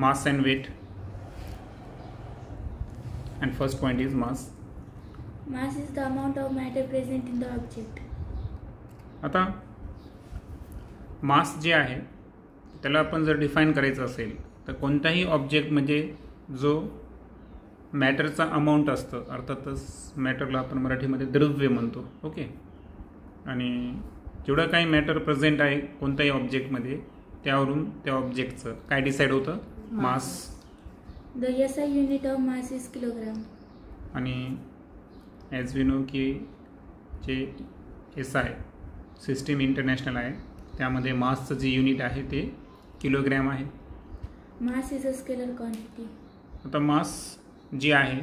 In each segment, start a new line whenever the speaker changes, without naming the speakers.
mass and weight. And first point is mass.
Mass is the amount of matter present in the object.
आता मास जे आहे त्याला आपण जर डिफाईन करायचं असेल तर कोणताही ऑब्जेक्ट म्हणजे जो मॅटरचा अमाऊंट असतं, अर्थातच मॅटरला आपण मराठीमध्ये द्रव्य म्हणतो. ओके. आणि जेवढं काही मॅटर प्रेझेंट आहे कोणत्याही ऑब्जेक्टमध्ये त्यावरून त्या ऑब्जेक्टचं काय डिसाईड होतं? मास.
The SI unit of mass is kilogram.
आणि ॲज वी नो की जे SI सिस्टीम इंटरनॅशनल आहे त्यामध्ये मासचं जे युनिट आहे ते किलोग्रॅम आहे.
Mass is a scalar quantity.
आता मास जी आहे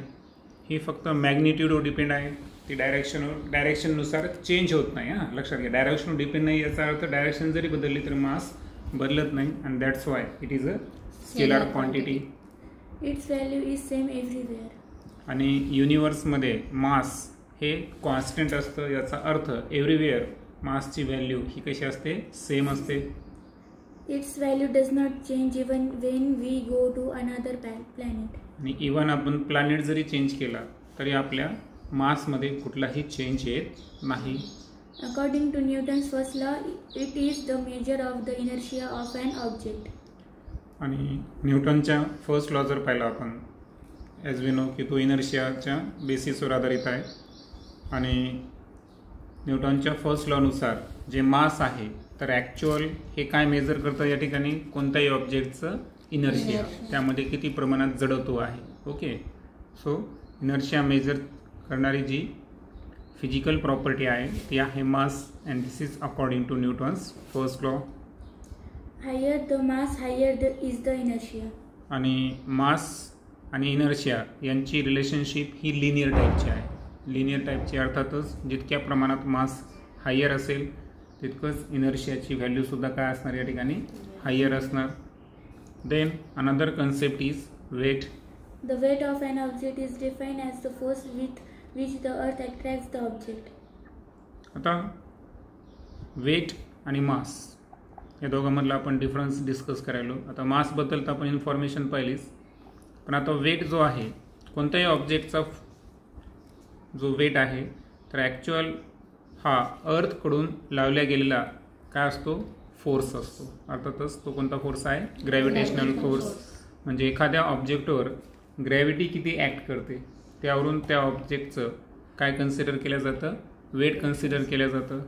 ही फक्त मॅग्निट्यूडवर डिपेंड आहे. ती डायरेक्शननुसार चेंज होत नाही. हां, लक्षात घ्या. डायरेक्शनवर डिपेंड नाही याचा अर्थ डायरेक्शन जरी बदलली तरी मास बदलत नाही. And that's why it is a scalar quantity.
Its value is same everywhere.
आणि युनिवर्समध्ये मास हे कॉन्स्टंट असतं. याचा अर्थ एव्हरीवेअर मासची व्हॅल्यू ही कशी असते? सेम असते.
Its value does not change even when we go to another planet.
आणि इवन आपण प्लॅनेट जरी चेंज केला तरी आपल्या मासमध्ये कुठलाही चेंज येत नाही.
According to Newton's first law, it is the measure of the inertia of an object.
आणि न्यूटनच्या फर्स्ट लॉ जर पाहिला आपण, ॲज वी नो की तो इनर्शियाच्या बेसिसवर आधारित आहे. आणि न्यूटनच्या फर्स्ट लॉनुसार जे मास आहे तर ॲक्च्युअल हे काय मेजर करतं या ठिकाणी? कोणत्याही ऑब्जेक्टचं इनर्शिया, त्यामध्ये किती प्रमाणात जडत्व आहे. ओके. सो इनर्शिया मेजर करणारी जी फिजिकल प्रॉपर्टी आहे ती आहे mass. And this is according to Newton's first law.
Higher the mass, higher is the inertia.
आणि मास आणि इनर्शिया यांची रिलेशनशिप ही लिनियर टाईपची आहे. लिनियर टाईपची अर्थातच जितक्या प्रमाणात मास हायर असेल तितकंच इनर्शियाची व्हॅल्यूसुद्धा काय असणार या ठिकाणी? हायर असणार. Then another concept is weight.
The weight of an object is defined as the force with which the earth attracts the object.
आता वेट आणि मास या दोघांमधला आपण डिफरन्स डिस्कस करायलो. आता मासबद्दल तर आपण इन्फॉर्मेशन पाहिलीच, पण आता वेट जो आहे कोणत्याही ऑब्जेक्टचा जो वेट आहे तर ॲक्च्युअल हा अर्थकडून लावल्या गेलेला काय असतो? फोर्स असतो. अर्थातच तो कोणता फोर्स आहे? Gravitational force. म्हणजे एखाद्या ऑब्जेक्टवर ग्रॅव्हिटी किती ॲक्ट करते त्यावरून त्या ऑब्जेक्टचं काय कन्सिडर केलं जातं? वेट कन्सिडर केलं जातं.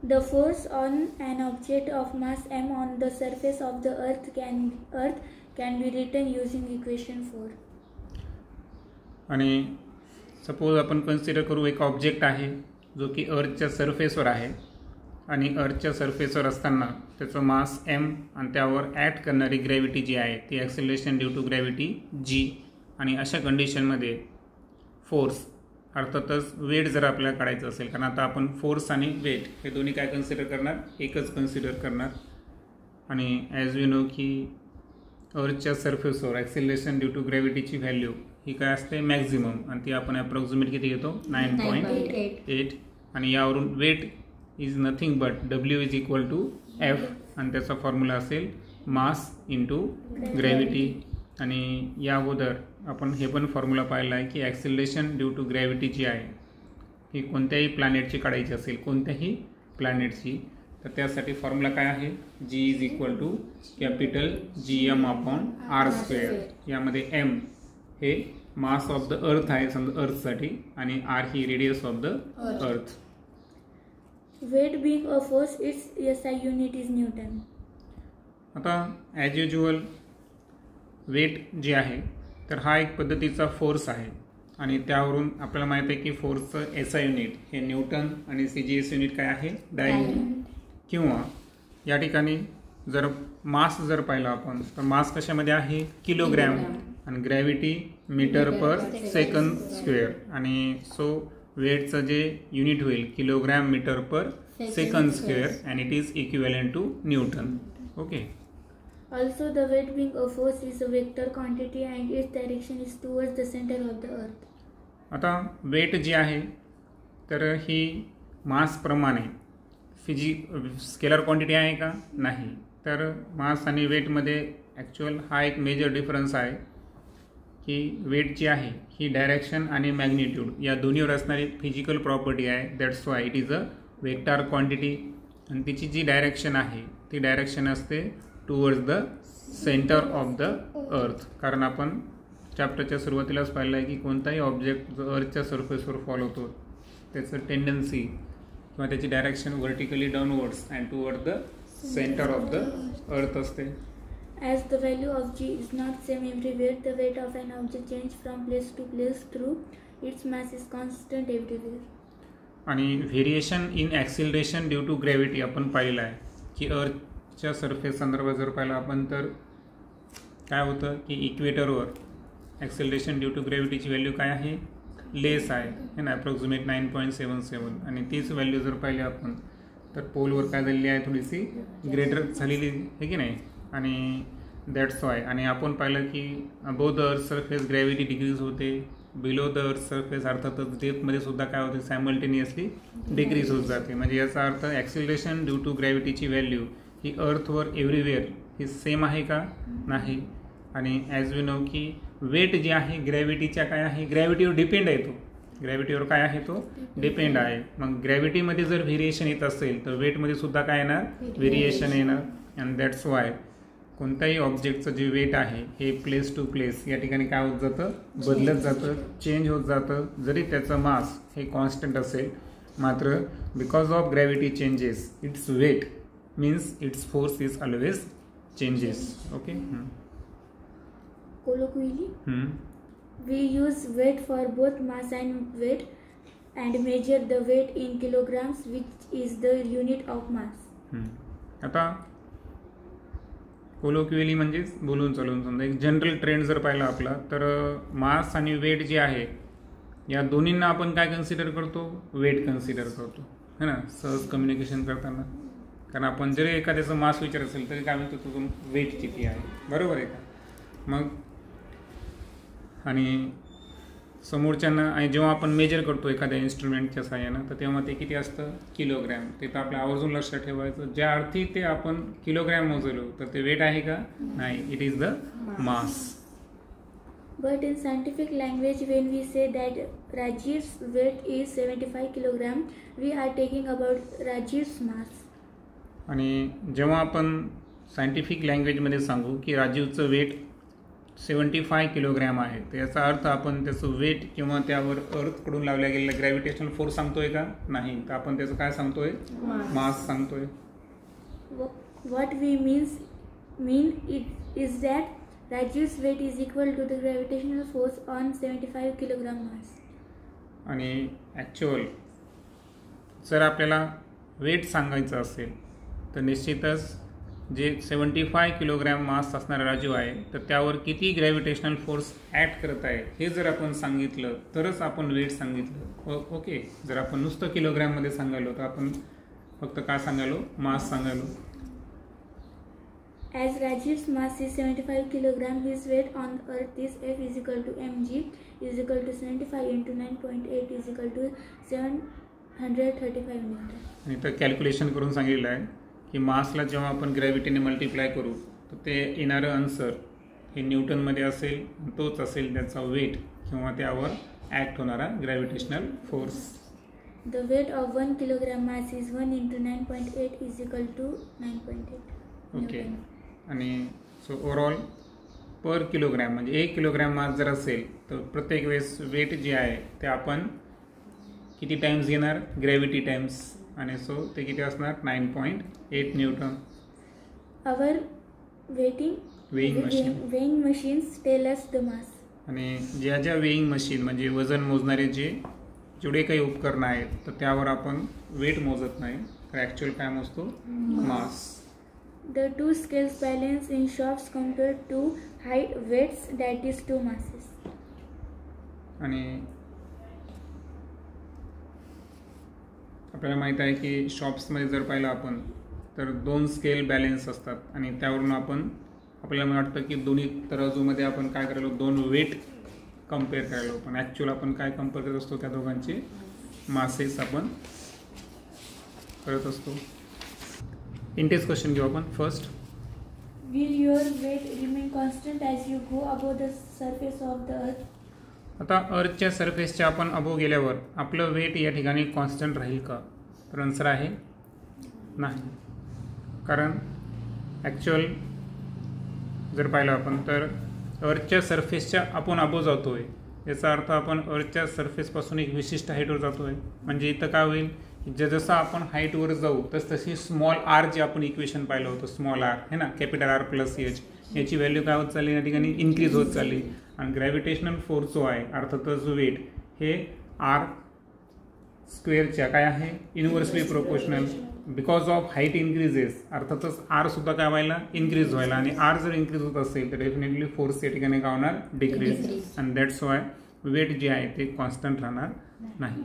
The force on an object of mass m on the surface of the earth can be written using equation 4.
आणि सपोज आपण कन्सिडर करू एक ऑब्जेक्ट आहे जो की अर्थच्या सरफेसवर आहे आणि अर्थच्या सरफेसवर असताना त्याचं मास m आणि त्यावर ॲक्ट करणारी ग्रॅव्हिटी जी आहे ती acceleration due to gravity g. आणि अशा कंडिशनमध्ये फोर्स अर्थातच वेट जर आपल्याला काढायचं असेल, कारण आता आपण फोर्स आणि वेट हे दोन्ही काय कन्सिडर करणार? एकच कन्सिडर करणार. आणि ॲज वी नो की अर्थच्या सरफेसवर ॲक्सिलरेशन ड्यू टू ग्रॅव्हिटीची व्हॅल्यू ही काय असते? मॅक्झिमम. आणि ती आपण ॲप्रॉक्सिमेट किती घेतो? 9.8. आणि यावरून weight is nothing but W is equal to F. आणि त्याचा फॉर्म्युला असेल मास इंटू ग्रॅव्हिटी. आणि या अगोदर आपण हे पण फॉर्म्युला पाहिला आहे की ॲक्सिलरेशन ड्यू टू ग्रॅव्हिटी जी आहे ही कोणत्याही प्लॅनेटची काढायची असेल, कोणत्याही प्लॅनेटची, तर त्यासाठी फॉर्म्युला काय आहे? G is equal to capital GM upon R². यामध्ये M हे मास ऑफ द अर्थ आहे समजा अर्थसाठी, आणि R he radius of the अर्थ.
Weight being a force, its SI unit is Newton.
आता ॲज युज्युअल वेट जे आहे तर हा एक पद्धतीचा फोर्स आहे आणि त्यावरून आपल्याला माहीत आहे की फोर्सचं SI युनिट हे न्यूटन आणि CGS युनिट काय आहे? डायन. किंवा या ठिकाणी जर मास जर पाहिला आपण तर मास कशामध्ये आहे? किलोग्रॅम. आणि gravity metre per second square. आणि सो वेटचं जे युनिट होईल kilogram metre per second square. And it is equivalent to newton. Okay.
Also, the weight being a force is a vector quantity and its direction is towards the center of the earth.
आता weight जी आहे तर ही मासप्रमाणे scalar quantity आहे का? नाही. तर मास आणि वेटमध्ये actual हा एक मेजर डिफरन्स आहे की वेट जी आहे ही डायरेक्शन आणि मॅग्निट्यूड या दोन्हीवर असणारी फिजिकल प्रॉपर्टी आहे. That's why it is a vector quantity. आणि तिची जी डायरेक्शन आहे ती डायरेक्शन असते towards the centre of the earth. कारण आपण चॅप्टरच्या सुरुवातीलाच पाहिलं आहे की कोणताही ऑब्जेक्ट जो अर्थच्या सरफेसवर फॉल होतो त्याचं टेंडन्सी किंवा त्याची direction vertically downwards and toward the centre of the अर्थ असते.
As the value of g is not same everywhere, the weight of an object changes from place to place through its mass is constant everywhere.
आणि variation in acceleration due to gravity आपण पाहिलं आहे की अर्थच्या surface संदर्भात जर पाहिलं आपण तर काय होतं की इक्वेटरवर ॲक्सिलरेशन ड्यू टू ग्रॅव्हिटीची व्हॅल्यू काय आहे, लेस आहे ना, अप्रॉक्सिमेट 9.77. आणि तीच व्हॅल्यू जर पाहिली आपण तर पोलवर काय झालेली आहे, थोडीशी ग्रेटर झालेली आहे की नाही. आणि दॅट्स वाय. आणि आपण पाहिलं की above the earth surface gravity decrease होते, बिलो द अर्थ सरफेस अर्थातच डेप्थमध्ये सुद्धा काय होते, सायमल्टेनियसली डिक्रीज होत जाते. म्हणजे याचा अर्थ ॲक्सिलरेशन ड्यू टू ग्रॅव्हिटीची व्हॅल्यू ही अर्थवर एव्हरीवेअर ही सेम आहे का, नाही. आणि ॲज वी नो की वेट जे आहे ग्रॅव्हिटीच्या काय आहे, ग्रॅव्हिटीवर डिपेंड आहे. तो ग्रॅव्हिटीवर काय आहे, तो डिपेंड आहे. मग ग्रॅव्हिटीमध्ये जर व्हेरिएशन येत असेल तर वेटमध्ये सुद्धा काय येणार, व्हेरिएशन येणार. अँड दॅट्स वाय कोणत्याही ऑब्जेक्टचं जे वेट आहे हे प्लेस टू प्लेस या ठिकाणी काय होत जातं, बदलत जातं, चेंज होत जातं. जरी त्याचं मास हे कॉन्स्टंट असेल मात्र because of gravity changes its weight means its force is always changes. Okay.
Colloquially, we use weight for both mass and weight and measure the weight in kilograms, which is the unit of mass.
आता कोलोक्युअली म्हणजेच बोलून चालून समजा एक general trend जर पाहिला आपला तर मास आणि वेट जे आहे या दोन्हींना आपण काय कन्सिडर करतो, वेट कन्सिडर करतो है ना, सहज कम्युनिकेशन करताना. कारण आपण जरी एखाद्याचं मास विचारत असेल तरी काय म्हणतो, तुझं वेट किती आहे, बरोबर आहे का. मग आणि समोरच्यांना आणि जेव्हा आपण मेजर करतो एखाद्या इन्स्ट्रुमेंटच्या साहाय्यानं तर तेव्हा ते किती असतं, किलोग्रॅम. ते तर आपल्या आवर्जून लक्षात ठेवायचं. ज्या अर्थी ते आपण किलोग्रॅम मोजलो तर ते वेट आहे का, नाही, it is the mass.
But in scientific language, when we say that Rajiv's weight is 75 kilogram, we are talking about Rajiv's mass.
आणि जेव्हा आपण सायंटिफिक लँग्वेजमध्ये सांगू की राजीवचं वेट 75 किलोग्रॅम आहे तर याचा अर्थ आपण त्याचं वेट किंवा त्यावर अर्थकडून लावल्या गेलेला ग्रॅव्हिटेशनल फोर्स सांगतोय का, नाही. तर आपण त्याचं काय सांगतोय, मास सांगतोय.
What we mean it is that Rajiv's weight is equal to the gravitational force on 75 kilogram mass.
आणि ॲक्च्युअल जर आपल्याला वेट सांगायचं असेल तर निश्चितच जे 75 किलोग्रॅम मास असणारा राजीव आहे तर त्यावर किती ग्रॅव्हिटेशनल फोर्स ॲक्ट करत आहे हे जर आपण सांगितलं तरच आपण वेट सांगितलं. ओके. जर आपण नुसतं किलोग्रॅममध्ये सांगायलो तर आपण फक्त काय सांगायलो, मास सांगायलो.
As Rajiv's mass is 75 kilogram, his weight on earth is F is equal to mg is equal to 75 into 9.8 is equal to 735 Newton.
आणि तर कॅल्क्युलेशन करून सांगितलं आहे की मासला जेव्हा आपण ग्रॅव्हिटीने मल्टिप्लाय करू तर ते येणारं आन्सर हे न्यूटनमध्ये असेल, तोच असेल त्याचा वेट किंवा त्यावर ॲक्ट होणारा gravitational force.
The weight of 1 kilogram mass is 1 into 9.8 is equal to 9.8.
Okay. आणि सो ओव्हरऑल पर किलोग्रॅम म्हणजे 1 किलोग्रॅम मास जर असेल तर प्रत्येक वेळेस वेट जे आहे ते आपण किती टाइम्स घेणार, ग्रॅव्हिटी टाइम्स. आणि सो ते किती असणार, 9.8 Newton.
Our weighing machines tell us the mass.
आणि ज्या वेइंग मशीन म्हणजे वजन मोजणारे जेवढे काही उपकरणं आहेत तर त्यावर आपण वेट मोजत नाही तर ॲक्च्युअल काय मोजतो, मास.
The two scales balance in shops compared to height weights, that is two masses.
आणि आपल्याला माहीत आहे की शॉप्समध्ये जर पाहिलं आपण तर 2 स्केल बॅलेन्स असतात आणि त्यावरून आपल्याला वाटतं की दोन्ही तराजूमध्ये आपण काय करायलो, 2 वेट कम्पेअर करायलो. पण ॲक्च्युअल आपण काय कम्पेअर करत असतो, त्या दोघांचे मासेस आपण करत असतो. इंटेस्ट क्वेश्चन घेऊ आपण first.
Will your weight remain constant as you go above the surface of the earth?
आता अर्थच्या सरफेसच्या आपण अबोव गेल्यावर आपलं वेट या ठिकाणी कॉन्स्टंट राहील का? तर आन्सर आहे नाही. कारण ॲक्च्युअल जर पाहिलं आपण तर अर्थच्या सरफेसच्या आपण अबोव जातो आहे, याचा अर्थ आपण अर्थच्या सरफेसपासून एक विशिष्ट हाईटवर जातो आहे. म्हणजे इथं काय होईल, जसं आपण हाईटवर जाऊ तशी स्मॉल आर जे आपण इक्वेशन पाहिलं होतं, स्मॉल आर है ना, कॅपिटल आर प्लस एच, याची व्हॅल्यू काय होत चालली या ठिकाणी, इन्क्रीज होत चालली. आणि ग्रॅव्हिटेशनल फोर्स जो आहे अर्थातच वेट हे आर स्क्वेअरच्या काय आहे, inversely proportional. Because of height increases, अर्थातच आर सुद्धा काय व्हायला, इन्क्रीज व्हायला. आणि आर जर इन्क्रीज होत असेल तर डेफिनेटली फोर्स या ठिकाणी काय होणार, decrease. And that's why weight जे आहे ते कॉन्स्टंट राहणार नाही.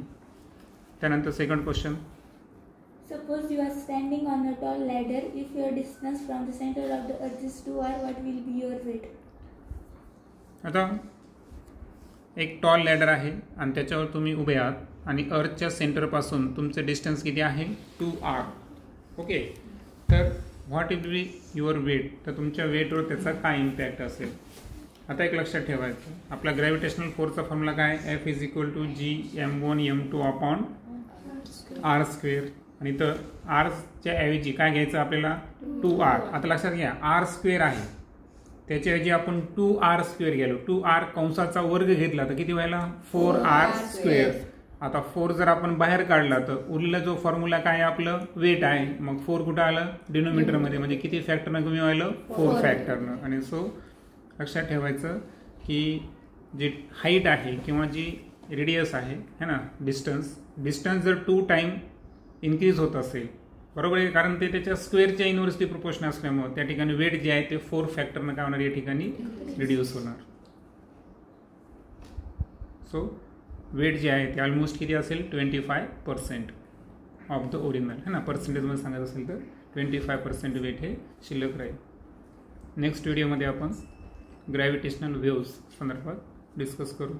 त्यानंतर second question.
Suppose you are standing on a tall ladder. If your distance from the center of the earth is 2r, what will be your weight?
आता एक tall ladder आहे आणि त्याच्यावर तुम्ही उभे आहात आणि अर्थच्या सेंटरपासून तुमचं डिस्टन्स किती आहे, 2r. ओके, तर what will be your weight, तर तुमच्या वेटवर त्याचा काय इम्पॅक्ट असेल. आता एक लक्षात ठेवायचं, आपला ग्रॅव्हिटेशनल फोर्सचा फॉर्म्युला काय, F = G m1m2/r². आणि तर आरच्या ऐवजी काय घ्यायचं आपल्याला, 2r. आता लक्षात घ्या, r² आहे, त्याच्याऐवजी आपण 2r² गेलो, 2r कंसाचा वर्ग घेतला तर किती व्हायला, 4r². आता 4 जर आपण बाहेर काढला तर उरलेला जो फॉर्म्युला काय आपलं, वेट आहे. मग 4 कुठं आलं, डिनोमिनेटरमध्ये, म्हणजे किती फॅक्टरनं कमी व्हायला, 4 फॅक्टरनं. आणि सो लक्षात ठेवायचं की जी हाईट आहे किंवा जी रेडियस आहे है ना, डिस्टन्स जर 2 टाइम इन्क्रीज होत असेल, बरोबर आहे, कारण ते त्याच्या स्क्वेअरच्या इन्व्हर्सली प्रोपोर्शन असल्यामुळे त्या ठिकाणी वेट जे आहे ते 4 फॅक्टरनं काय होणार, या ठिकाणी रिड्यूस होणार. सो वेट जे आहे ते ऑलमोस्ट किती असेल, 25% ऑफ द ओरिजिनल है ना. पर्सेंटेजमध्ये सांगायचं असेल तर 25% वेट हे शिल्लक राहील. नेक्स्ट व्हिडिओमध्ये आपण ग्रॅव्हिटेशनल वेव्स संदर्भात डिस्कस करू.